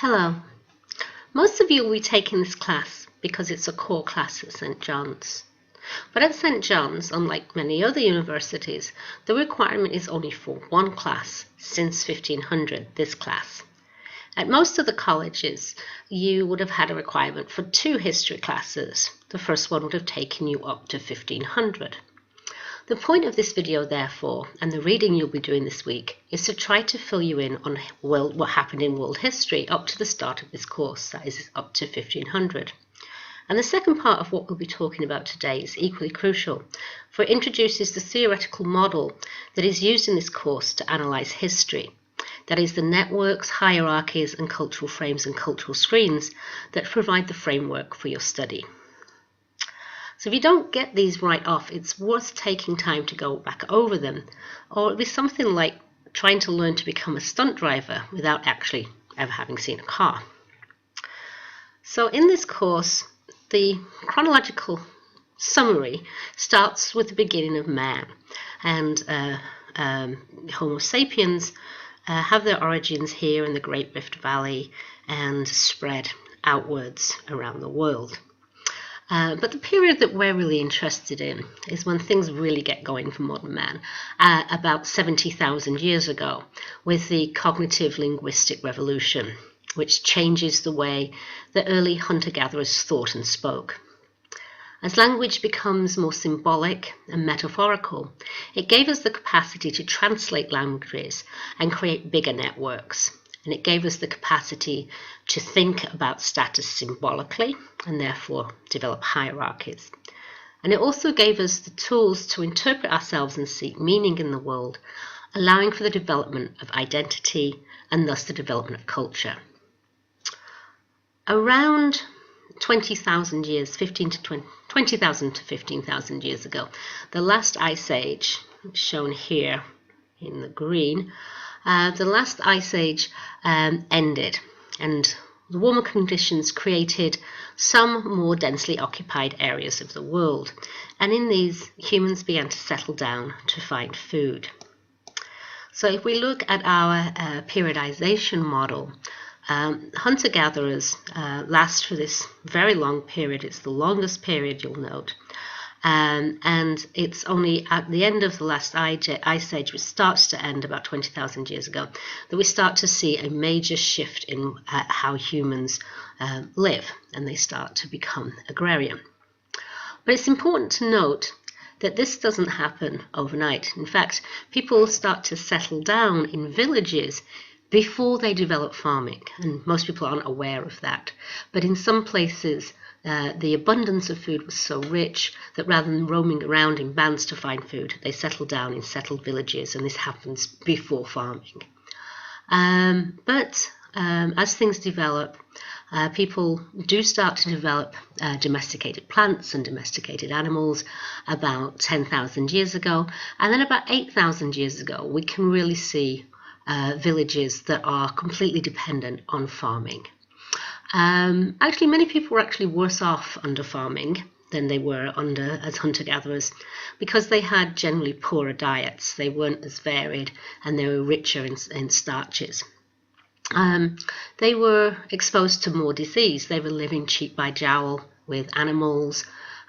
Hello. Most of you will be taking this class because it's a core class at St. John's. But at St. John's, unlike many other universities, the requirement is only for one class since 1500, this class. At most of the colleges, you would have had a requirement for 2 history classes. The first one would have taken you up to 1500. The point of this video, therefore, and the reading you'll be doing this week, is to try to fill you in on what happened in world history up to the start of this course, that is up to 1500. And the second part of what we'll be talking about today is equally crucial, for it introduces the theoretical model that is used in this course to analyse history. That is, the networks, hierarchies and cultural frames and cultural screens that provide the framework for your study. So if you don't get these right off, it's worth taking time to go back over them, or it'll be something like trying to learn to become a stunt driver without actually ever having seen a car. So in this course, the chronological summary starts with the beginning of man, and Homo sapiens have their origins here in the Great Rift Valley and spread outwards around the world. But the period that we're really interested in is when things really get going for modern man, about 70,000 years ago, with the cognitive linguistic revolution, which changes the way the early hunter-gatherers thought and spoke. As language becomes more symbolic and metaphorical, it gave us the capacity to translate languages and create bigger networks. And it gave us the capacity to think about status symbolically and therefore develop hierarchies. And it also gave us the tools to interpret ourselves and seek meaning in the world, allowing for the development of identity and thus the development of culture. Around 20,000 years, 20,000 to 15,000 years ago, the last ice age, shown here in the green, the last ice age ended, and the warmer conditions created some more densely occupied areas of the world, and in these humans began to settle down to find food. So if we look at our periodization model, hunter-gatherers last for this very long period. It's the longest period, you'll note. And it's only at the end of the last ice age, which starts to end about 20,000 years ago, that we start to see a major shift in how humans live, and they start to become agrarian. But it's important to note that this doesn't happen overnight. In fact, people start to settle down in villages before they develop farming, and most people aren't aware of that. But in some places, the abundance of food was so rich that rather than roaming around in bands to find food, they settled down in settled villages, and this happens before farming. But as things develop, people do start to develop domesticated plants and domesticated animals about 10,000 years ago, and then about 8,000 years ago, we can really see villages that are completely dependent on farming. Actually, many people were actually worse off under farming than they were under as hunter-gatherers, because they had generally poorer diets. They weren't as varied, and they were richer in starches. They were exposed to more disease. They were living cheek by jowl with animals,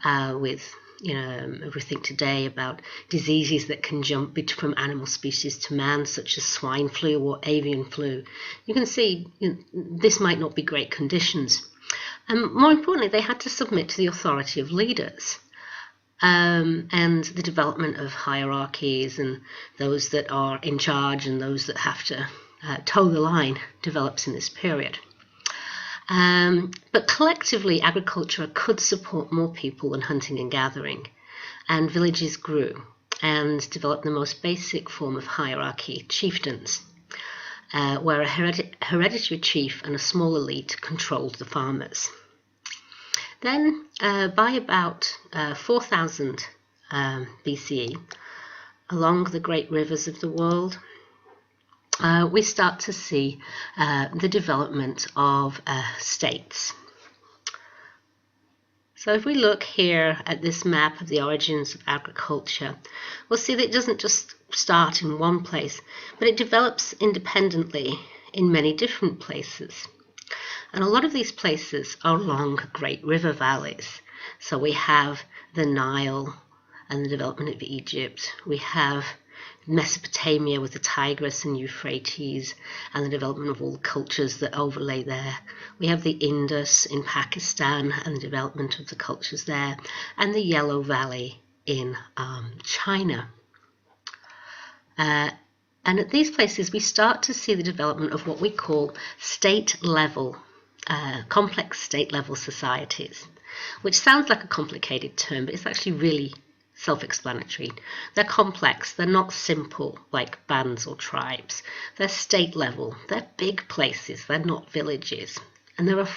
with we think today about diseases that can jump from animal species to man, such as swine flu or avian flu. You can see this might not be great conditions. And more importantly, they had to submit to the authority of leaders. And the development of hierarchies and those that are in charge and those that have to toe the line develops in this period. But collectively, agriculture could support more people than hunting and gathering, and villages grew and developed the most basic form of hierarchy, chieftains, where a hereditary chief and a small elite controlled the farmers. Then, by about 4,000 BCE, along the great rivers of the world, we start to see the development of states. So if we look here at this map of the origins of agriculture, we'll see that it doesn't just start in one place, but it develops independently in many different places. And a lot of these places are along great river valleys. So we have the Nile and the development of Egypt. We have Mesopotamia with the Tigris and Euphrates and the development of all the cultures that overlay there. We have the Indus in Pakistan and the development of the cultures there, and the Yellow Valley in China. And at these places we start to see the development of what we call state-level, complex state-level societies, which sounds like a complicated term, but it's actually really self-explanatory. They're complex, they're not simple like bands or tribes. They're state level, they're big places, they're not villages, and they're a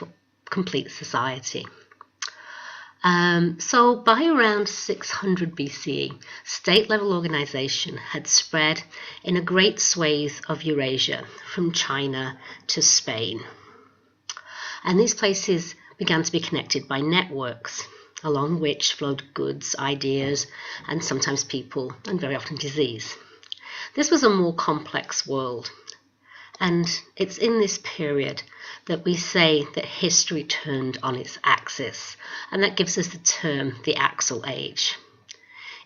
complete society. So by around 600 BCE, state-level organization had spread in a great swathe of Eurasia, from China to Spain. And these places began to be connected by networks, along which flowed goods, ideas, and sometimes people, and very often disease. This was a more complex world, and it's in this period that we say that history turned on its axis, and that gives us the term the Axial Age.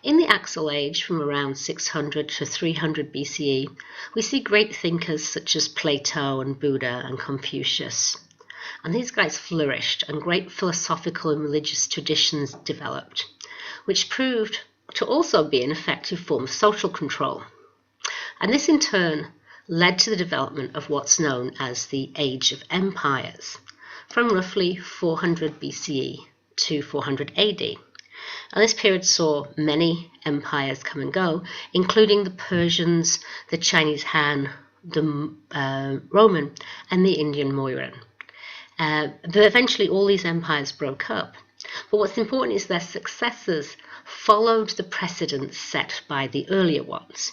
In the Axial Age, from around 600 to 300 BCE, we see great thinkers such as Plato and Buddha and Confucius. And these guys flourished, and great philosophical and religious traditions developed, which proved to also be an effective form of social control. And this in turn led to the development of what's known as the Age of Empires, from roughly 400 BCE to 400 AD. And this period saw many empires come and go, including the Persians, the Chinese Han, the Roman, and the Indian Moiran. But eventually all these empires broke up. But what's important is their successors followed the precedents set by the earlier ones.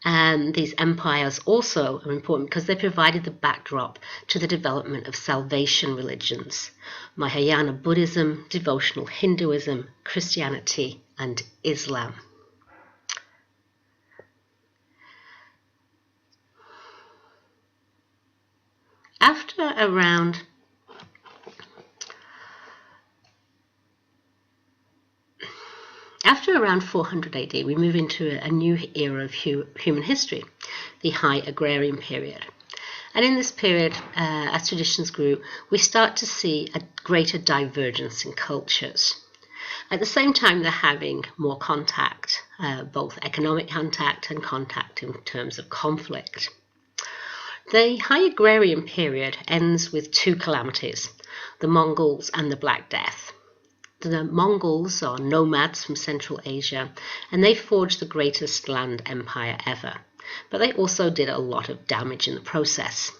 And these empires also are important because they provided the backdrop to the development of salvation religions: Mahayana Buddhism, devotional Hinduism, Christianity, and Islam. After around 400 AD, we move into a new era of human history, the High Agrarian period. And in this period, as traditions grew, we start to see a greater divergence in cultures. At the same time, they're having more contact, both economic contact and contact in terms of conflict. The High Agrarian period ends with two calamities: the Mongols and the Black Death. The Mongols are nomads from Central Asia, and they forged the greatest land empire ever. But they also did a lot of damage in the process.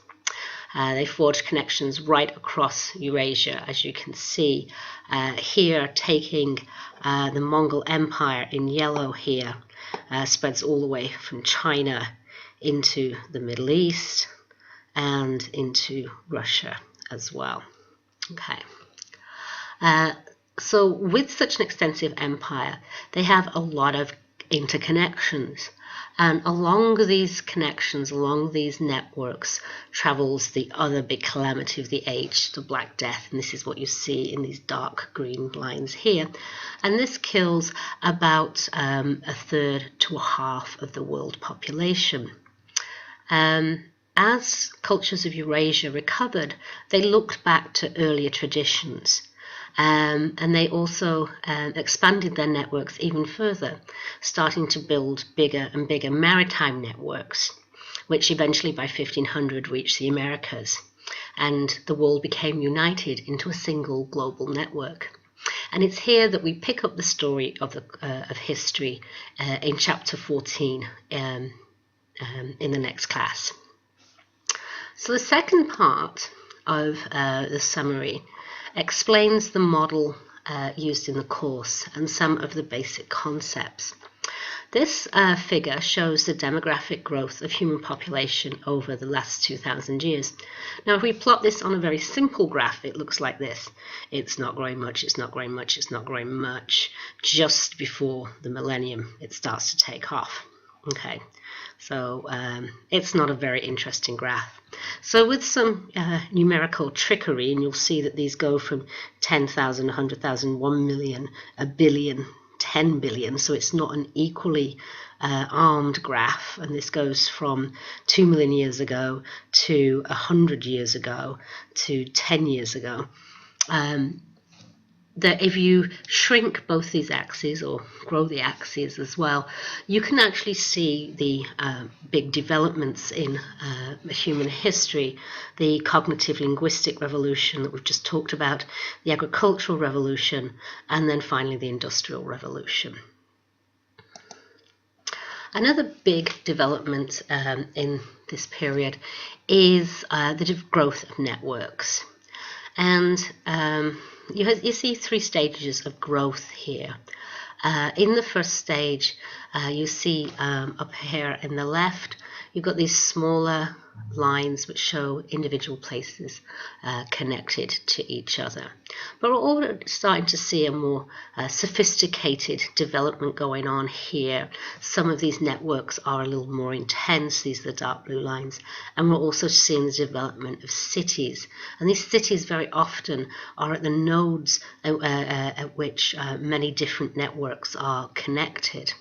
They forged connections right across Eurasia, as you can see here, taking the Mongol Empire in yellow here, spreads all the way from China into the Middle East and into Russia as well. Okay. So with such an extensive empire, they have a lot of interconnections. And along these connections, along these networks, travels the other big calamity of the age, the Black Death. And this is what you see in these dark green lines here. And this kills about a third to a half of the world population. As cultures of Eurasia recovered, they looked back to earlier traditions. And they also expanded their networks even further, starting to build bigger and bigger maritime networks, which eventually by 1500 reached the Americas, and the world became united into a single global network. And it's here that we pick up the story of history in chapter 14 in the next class. So the second part of the summary explains the model used in the course and some of the basic concepts. This figure shows the demographic growth of human population over the last 2,000 years. Now, if we plot this on a very simple graph, it looks like this. It's not growing much, it's not growing much, it's not growing much. Just before the millennium, it starts to take off. Okay, So it's not a very interesting graph. So with some numerical trickery, and you'll see that these go from 10,000, 100,000, 1 million, a billion, 10 billion. So it's not an equally armed graph. And this goes from 2 million years ago to 100 years ago to 10 years ago. That if you shrink both these axes or grow the axes as well, you can actually see the big developments in human history, the cognitive linguistic revolution that we've just talked about, the agricultural revolution, and then finally the industrial revolution. Another big development in this period is the growth of networks. And you see 3 stages of growth here. In the first stage, you see up here in the left, you've got these smaller lines which show individual places connected to each other. But we're all starting to see a more sophisticated development going on here. Some of these networks are a little more intense. These are the dark blue lines. And we're also seeing the development of cities. And these cities very often are at the nodes at which many different networks are connected.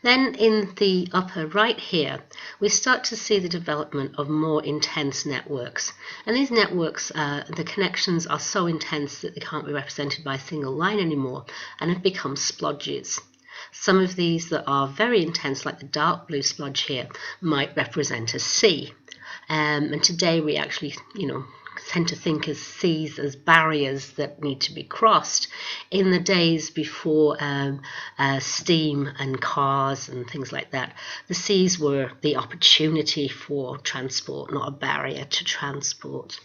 Then in the upper right here, we start to see the development of more intense networks. And these networks, the connections are so intense that they can't be represented by a single line anymore and have become splodges. Some of these that are very intense, like the dark blue splodge here, might represent a sea. And today we actually, tend to think of seas as barriers that need to be crossed. In the days before steam and cars and things like that, the seas were the opportunity for transport, not a barrier to transport.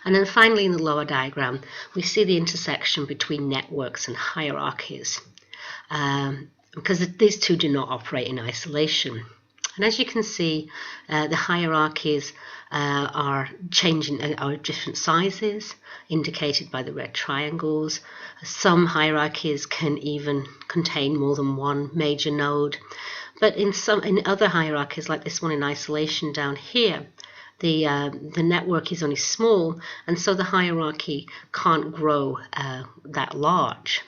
And then finally in the lower diagram, we see the intersection between networks and hierarchies, because these two do not operate in isolation. And as you can see, the hierarchies are changing, are different sizes, indicated by the red triangles. Some hierarchies can even contain more than one major node. But in other hierarchies, like this one in isolation down here, the network is only small, and so the hierarchy can't grow that large.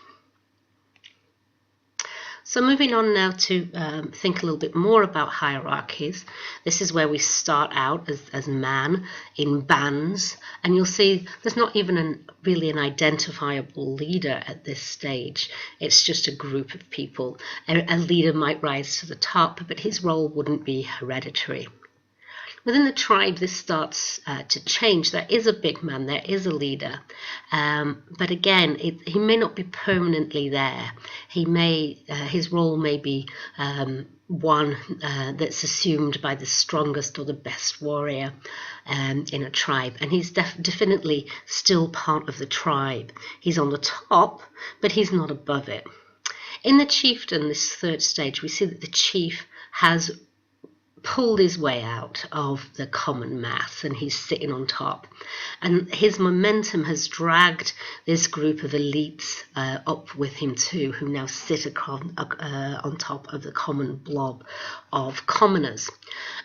So moving on now to think a little bit more about hierarchies. This is where we start out as man in bands, and you'll see there's not even really an identifiable leader at this stage. It's just a group of people. A leader might rise to the top, but his role wouldn't be hereditary. Within the tribe, this starts to change. There is a big man, there is a leader, but again, he may not be permanently there. His role may be one that's assumed by the strongest or the best warrior in a tribe, and he's definitely still part of the tribe. He's on the top, but he's not above it. In the chieftain, this third stage, we see that the chief has pulled his way out of the common mass, and he's sitting on top, and his momentum has dragged this group of elites up with him too, who now sit on top of the common blob of commoners.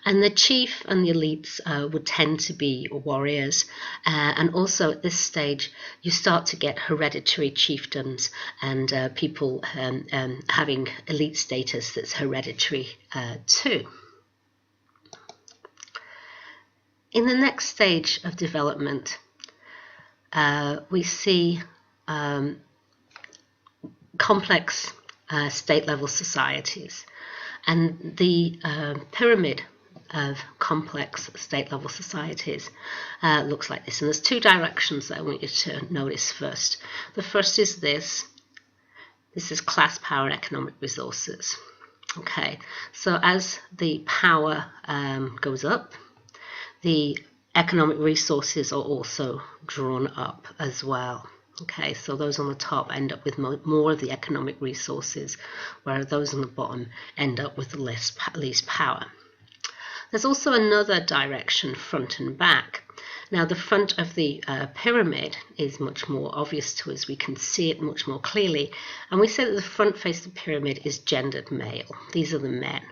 And the chief and the elites would tend to be warriors, and also at this stage you start to get hereditary chieftains and people having elite status that's hereditary too. In the next stage of development, we see complex state-level societies, and the pyramid of complex state-level societies looks like this. And there's 2 directions that I want you to notice first. The first is this. This is class, power, and economic resources. Okay, so as the power goes up, the economic resources are also drawn up as well. Okay, so those on the top end up with more of the economic resources, whereas those on the bottom end up with the least power. There's also another direction, front and back. Now, the front of the pyramid is much more obvious to us. We can see it much more clearly. And we say that the front face of the pyramid is gendered male. These are the men.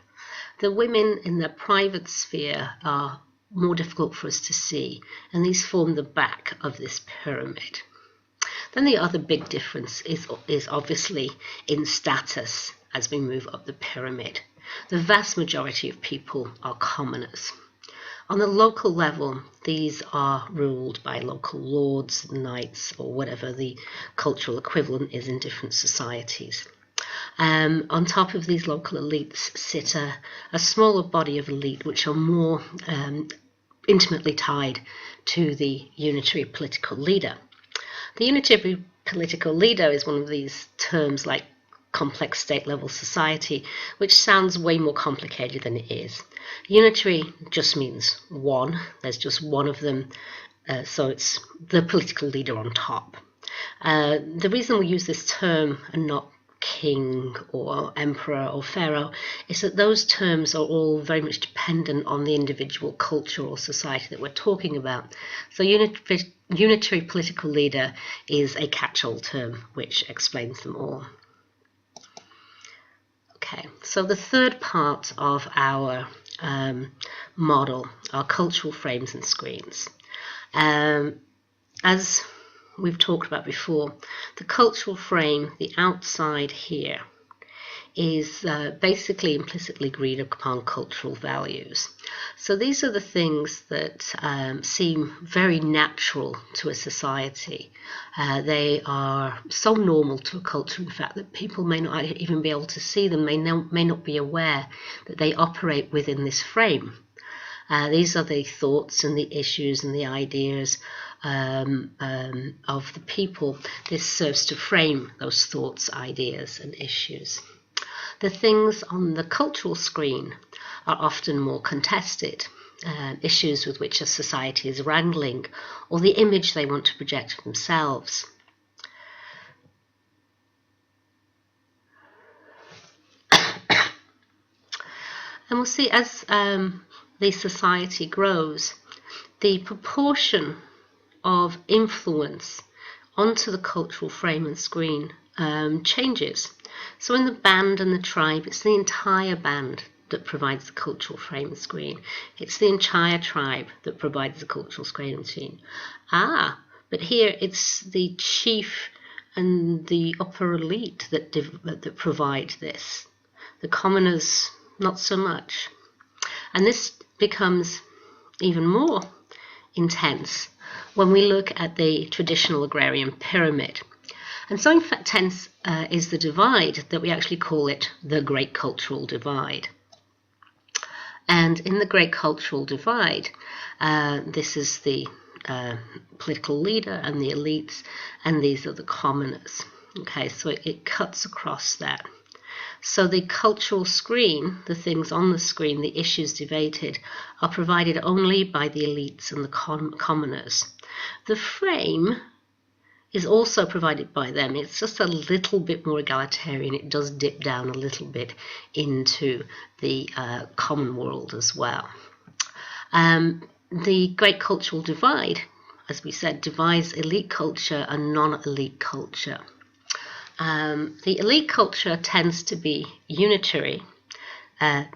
The women in the private sphere are more difficult for us to see, and these form the back of this pyramid. Then the other big difference is obviously in status as we move up the pyramid. The vast majority of people are commoners. On the local level, these are ruled by local lords, knights, or whatever the cultural equivalent is in different societies. On top of these local elites sit a smaller body of elite which are more intimately tied to the unitary political leader. The unitary political leader is one of these terms like complex state-level society, which sounds way more complicated than it is. Unitary just means one. There's just one of them, so it's the political leader on top. The reason we use this term and not king or emperor or pharaoh is that those terms are all very much dependent on the individual culture or society that we're talking about. So unitary political leader is a catch-all term which explains them all. Okay, so the third part of our model are cultural frames and screens. As we've talked about before, the cultural frame, the outside here, is basically implicitly agreed upon cultural values. So these are the things that seem very natural to a society. They are so normal to a culture, in fact, that people may not even be able to see them, may not be aware that they operate within this frame. These are the thoughts and the issues and the ideas of the people. This serves to frame those thoughts, ideas, and issues. The things on the cultural screen are often more contested, issues with which a society is wrangling, or the image they want to project of themselves. And we'll see as the society grows, the proportion of influence onto the cultural frame and screen changes. So in the band and the tribe, it's the entire band that provides the cultural frame and screen. It's the entire tribe that provides the cultural frame and screen. But here it's the chief and the upper elite that provide this. The commoners, not so much. And this becomes even more intense when we look at the traditional agrarian pyramid. And so in fact hence is the divide that we actually call it the Great Cultural Divide. And in the Great Cultural Divide, this is the political leader and the elites, and these are the commoners. Okay, so it cuts across that. So the cultural screen, the things on the screen, the issues debated, are provided only by the elites and the commoners. The frame is also provided by them. It's just a little bit more egalitarian. It does dip down a little bit into the common world as well. The Great Cultural Divide, as we said, divides elite culture and non-elite culture. The elite culture tends to be unitary and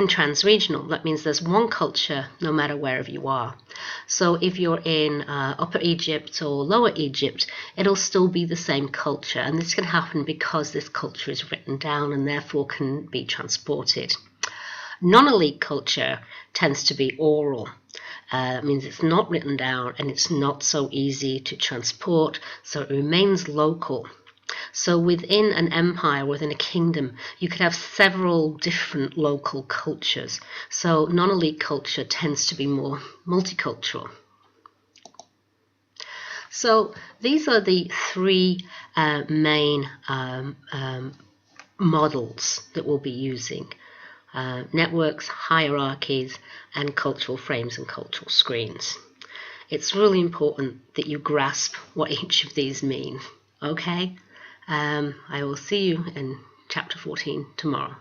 trans-regional. That means there's one culture no matter wherever you are. So if you're in Upper Egypt or Lower Egypt, it'll still be the same culture, and this can happen because this culture is written down and therefore can be transported. Non-elite culture tends to be oral. That means it's not written down and it's not so easy to transport, so it remains local. So within an empire, within a kingdom, you could have several different local cultures. So non-elite culture tends to be more multicultural. So these are the three main models that we'll be using. Networks, hierarchies, and cultural frames and cultural screens. It's really important that you grasp what each of these mean. Okay? I will see you in chapter 14 tomorrow.